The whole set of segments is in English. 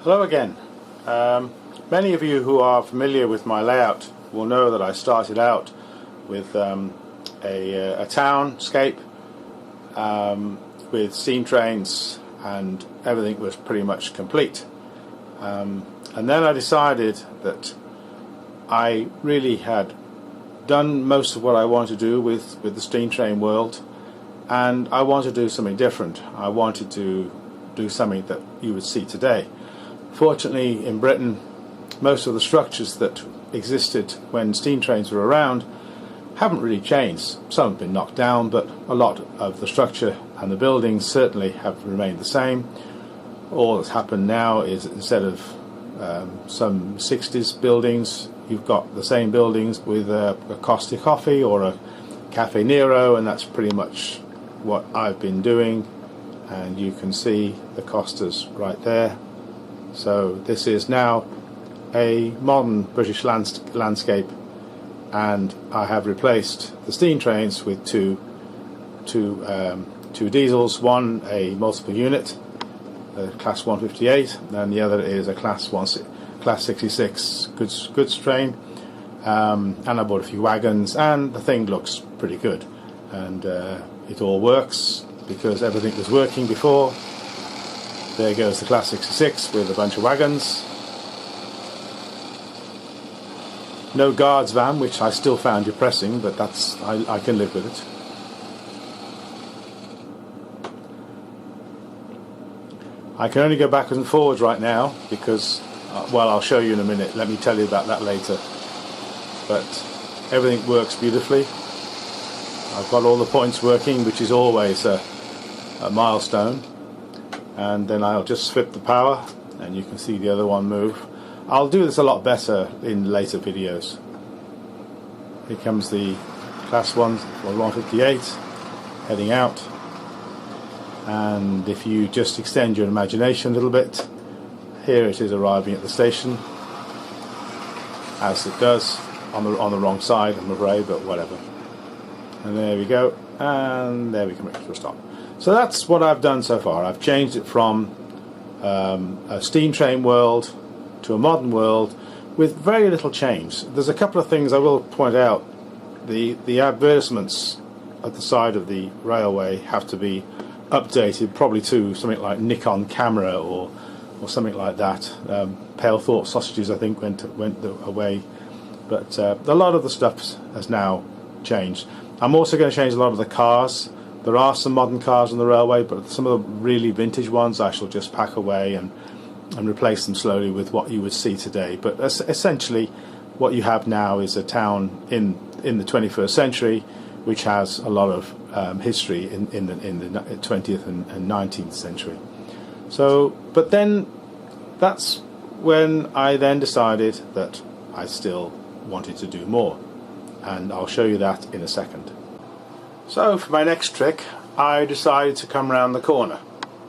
Hello again. Many of you who are familiar with my layout will know that I started out with a townscape with steam trains, and everything was pretty much complete. And then I decided that I really had done most of what I wanted to do with the steam train world, and I wanted to do something different. I wanted to do something that you would see today. Fortunately, in Britain, most of the structures that existed when steam trains were around haven't really changed. Some have been knocked down, but a lot of the structure and the buildings certainly have remained the same. All that's happened now is, instead of some 60s buildings, you've got the same buildings with a Costa Coffee or a Cafe Nero, and that's pretty much what I've been doing. And you can see the Costas right there. So this is now a modern British landscape, and I have replaced the steam trains with two diesels. One a multiple unit, a Class 158, and the other is a Class 66 goods train. And I bought a few wagons, and the thing looks pretty good, and it all works because everything was working before. There goes the Class 66 with a bunch of wagons. No guards van, which I still found depressing, but I can live with it. I can only go backwards and forwards right now because, well, I'll show you in a minute. Let me tell you about that later. But everything works beautifully. I've got all the points working, which is always a milestone. And then I'll just flip the power and you can see the other one move. I'll do this a lot better in later videos. Here comes the Class 158 heading out, and if you just extend your imagination a little bit, here it is arriving at the station, as it does on the wrong side, I'm afraid, but whatever. And there we go, and there we come to a stop. So that's what I've done so far. I've changed it from a steam train world to a modern world with very little change. There's a couple of things I will point out. The advertisements at the side of the railway have to be updated, probably to something like Nikon camera or something like that. Palethorpe sausages, I think, went away, but a lot of the stuff has now changed. I'm also going to change a lot of the cars. There are some modern cars on the railway, but some of the really vintage ones I shall just pack away and replace them slowly with what you would see today. But essentially what you have now is a town in the 21st century which has a lot of history in the 20th and 19th century. So, but then that's when I then decided that I still wanted to do more, and I'll show you that in a second. So for my next trick, I decided to come round the corner.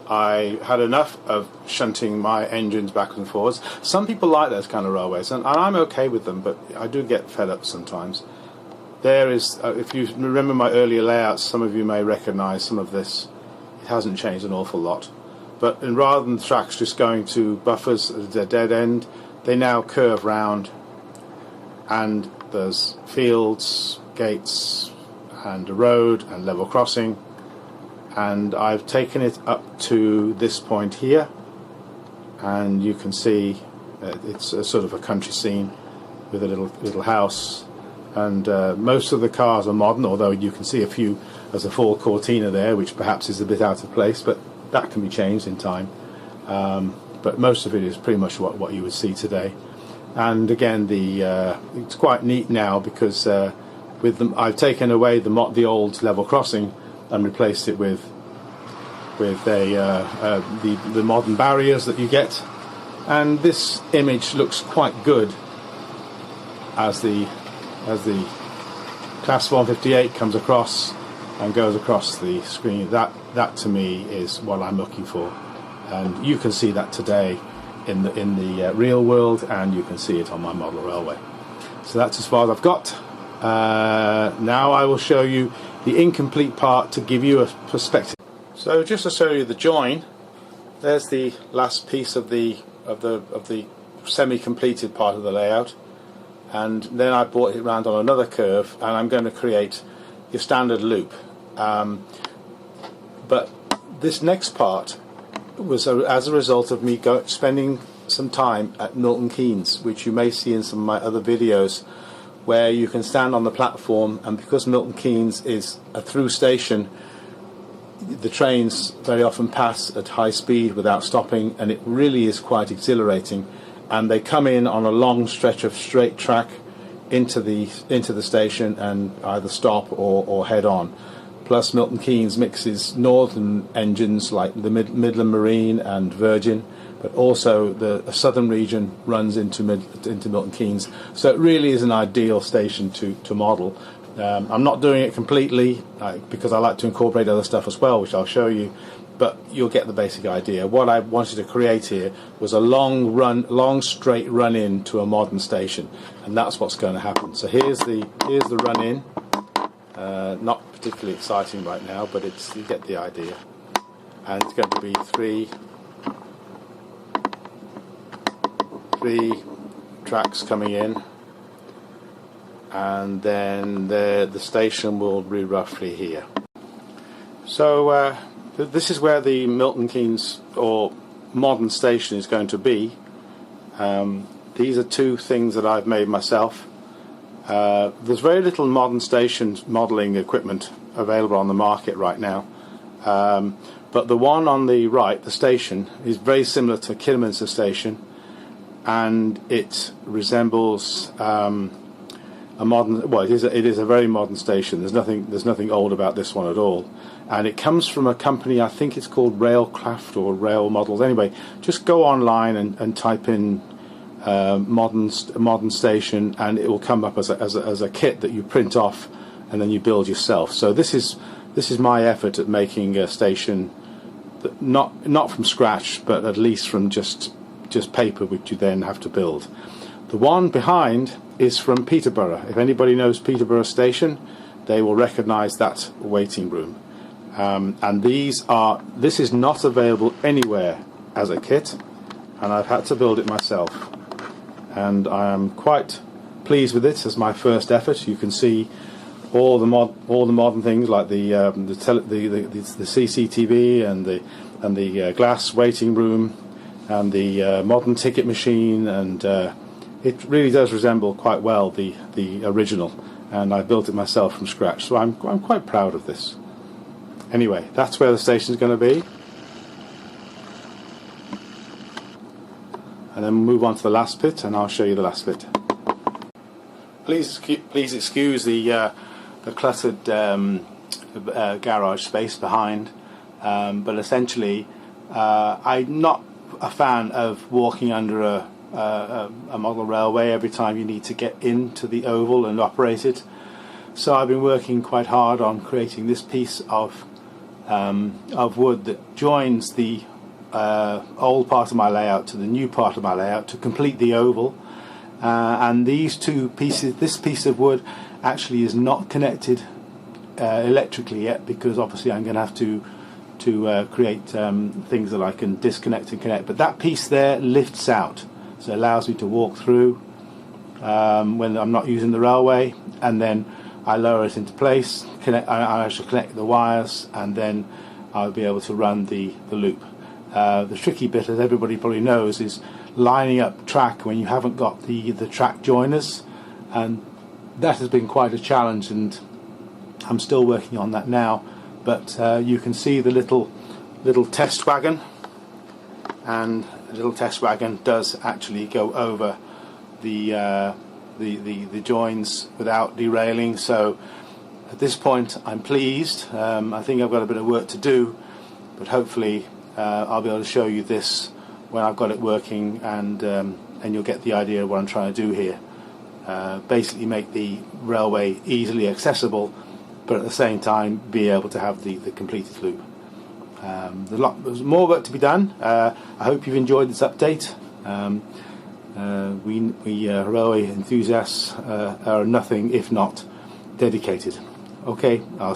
I had enough of shunting my engines backwards and forwards. Some people like those kind of railways, and I'm okay with them, but I do get fed up sometimes. There is, if you remember my earlier layouts, some of you may recognise some of this. It hasn't changed an awful lot. But rather than the tracks just going to buffers at a dead end, they now curve round, and there's fields, gates, and a road and level crossing, and I've taken it up to this point here, and you can see it's a sort of a country scene with a little house, and most of the cars are modern, although you can see a few. There's a Ford Cortina there, which perhaps is a bit out of place, but that can be changed in time. But most of it is pretty much what you would see today. And again, it's quite neat now because I've taken away the old level crossing and replaced it with the modern barriers that you get, and this image looks quite good as the Class 158 comes across and goes across the screen. That to me is what I'm looking for, and you can see that today in the real world, and you can see it on my model railway. So that's as far as I've got. Now I will show you the incomplete part to give you a perspective. So just to show you the join, there's the last piece of the the semi-completed part of the layout, and then I brought it around on another curve, and I'm going to create your standard loop. But this next part was as a result of me spending some time at Milton Keynes, which you may see in some of my other videos, where you can stand on the platform, and because Milton Keynes is a through station, the trains very often pass at high speed without stopping, and it really is quite exhilarating. And they come in on a long stretch of straight track into the station and either stop or head on. Plus Milton Keynes mixes northern engines like the Midland Marine and Virgin, but also the southern region runs into Milton Keynes. So it really is an ideal station to model. I'm not doing it completely because I like to incorporate other stuff as well, which I'll show you, but you'll get the basic idea. What I wanted to create here was a long straight run in to a modern station, and that's what's going to happen. So here's the run in. Not particularly exciting right now, but you get the idea. And it's going to be three tracks coming in, and then the station will be roughly here. So this is where the Milton Keynes or modern station is going to be. These are two things that I've made myself. There's very little modern station modelling equipment available on the market right now, but the one on the right, the station, is very similar to Kidderminster station, and it resembles a modern. Well, it is a very modern station. There's nothing old about this one at all, and it comes from a company. I think it's called Railcraft or Rail Models. Anyway, just go online and type in modern station, and it will come up as a kit that you print off and then you build yourself. So this is my effort at making a station that not from scratch, but at least from just paper, which you then have to build. The one behind is from Peterborough. If anybody knows Peterborough station, they will recognise that waiting room. And this is not available anywhere as a kit, and I've had to build it myself. And I am quite pleased with it as my first effort. You can see all the modern things like the CCTV and the glass waiting room and the modern ticket machine, and it really does resemble quite well the original. And I built it myself from scratch, so I'm quite proud of this. Anyway, that's where the station is going to be. And then move on to the last bit, and I'll show you the last bit. Please excuse the cluttered garage space behind, but essentially I'm not a fan of walking under a model railway every time you need to get into the oval and operate it. So I've been working quite hard on creating this piece of wood that joins the old part of my layout to the new part of my layout to complete the oval, and these two pieces, this piece of wood actually is not connected electrically yet, because obviously I'm going to have to create things that I can disconnect and connect, but that piece there lifts out, so it allows me to walk through when I'm not using the railway, and then I lower it into place, I actually connect the wires, and then I'll be able to run the loop. The tricky bit, as everybody probably knows, is lining up track when you haven't got the track joiners, and that has been quite a challenge, and I'm still working on that now. But you can see the little test wagon, and the little test wagon does actually go over the joins without derailing. So at this point I'm pleased. I think I've got a bit of work to do, but hopefully I'll be able to show you this when I've got it working, and you'll get the idea of what I'm trying to do here. Basically make the railway easily accessible, but at the same time be able to have the completed loop. There's more work to be done. I hope you've enjoyed this update. We railway enthusiasts are nothing if not dedicated. Okay, I'll